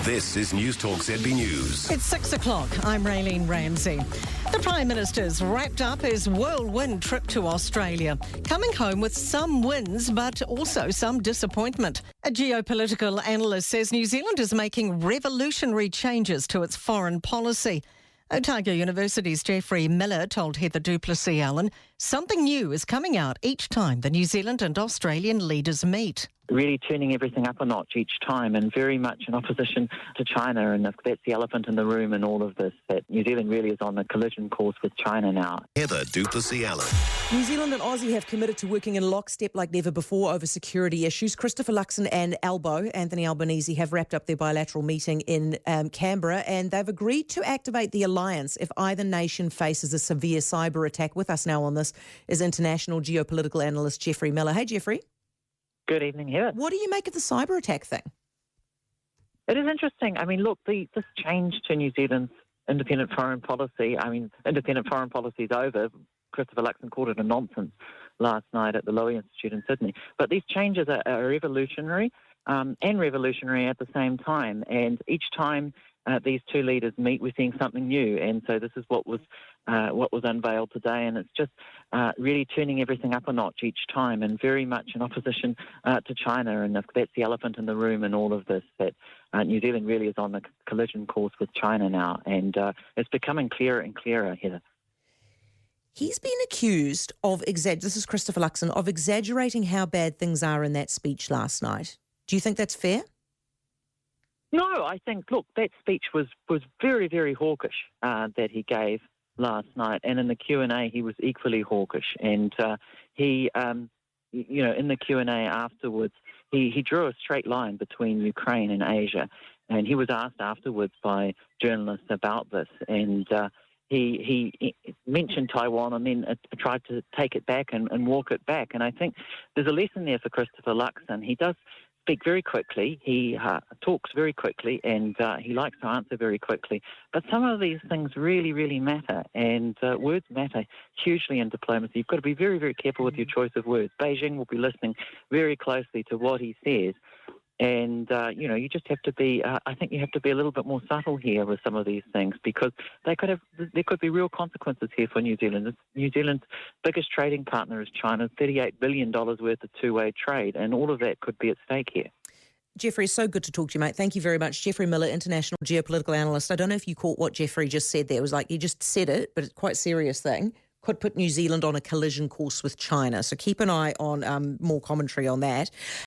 This is Newstalk ZB News. It's 6 o'clock. I'm Raylene Ramsey. The Prime Minister's wrapped up his whirlwind trip to Australia, coming home with some wins but also some disappointment. A geopolitical analyst says New Zealand is making revolutionary changes to its foreign policy. Otago University's Geoffrey Miller told Heather du Plessis-Allan something new is coming out each time the New Zealand and Australian leaders meet. Really turning everything up a notch each time, and very much in opposition to China, and that's the elephant in the room in all of this, that New Zealand really is on a collision course with China now. Heather du Plessis-Allan. New Zealand and Aussie have committed to working in lockstep like never before over security issues. Christopher Luxon and Anthony Albanese, have wrapped up their bilateral meeting in Canberra, and they've agreed to activate the alliance if either nation faces a severe cyber attack. With us now on this is international geopolitical analyst Geoffrey Miller. Hey, Geoffrey. Good evening, Heather. What do you make of the cyber attack thing? It is interesting. I mean, look, this change to New Zealand's independent foreign policy, independent foreign policy is over. Christopher Luxon called it a nonsense last night at the Lowy Institute in Sydney. But these changes are revolutionary and revolutionary at the same time. And each time these two leaders meet, we're seeing something new. And so this is what was unveiled today, and it's just really turning everything up a notch each time, and very much in opposition to China, and that's the elephant in the room in all of this, that New Zealand really is on a collision course with China now, and it's becoming clearer and clearer, Heather. He's been accused of, this is Christopher Luxon, of exaggerating how bad things are in that speech last night. Do you think that's fair? No, I think, look, that speech was very, very hawkish that he gave last night, and in the Q&A he was equally hawkish, and he in the Q&A afterwards he drew a straight line between Ukraine and Asia, and he was asked afterwards by journalists about this, and he mentioned Taiwan and then tried to take it back and walk it back, and I think there's a lesson there for Christopher Luxon. He does speak very quickly, he talks very quickly, and he likes to answer very quickly. But some of these things really, really matter, and words matter hugely in diplomacy. You've got to be very, very careful with your choice of words. Beijing will be listening very closely to what he says, and you just have to be. I think you have to be a little bit more subtle here with some of these things, because there could be real consequences here for New Zealand. New Zealand's biggest trading partner is China, $38 billion worth of two-way trade, and all of that could be at stake here. Geoffrey, so good to talk to you, mate. Thank you very much. Geoffrey Miller, international geopolitical analyst. I don't know if you caught what Geoffrey just said there. It was like he just said it, but it's quite a serious thing. Could put New Zealand on a collision course with China. So keep an eye on more commentary on that.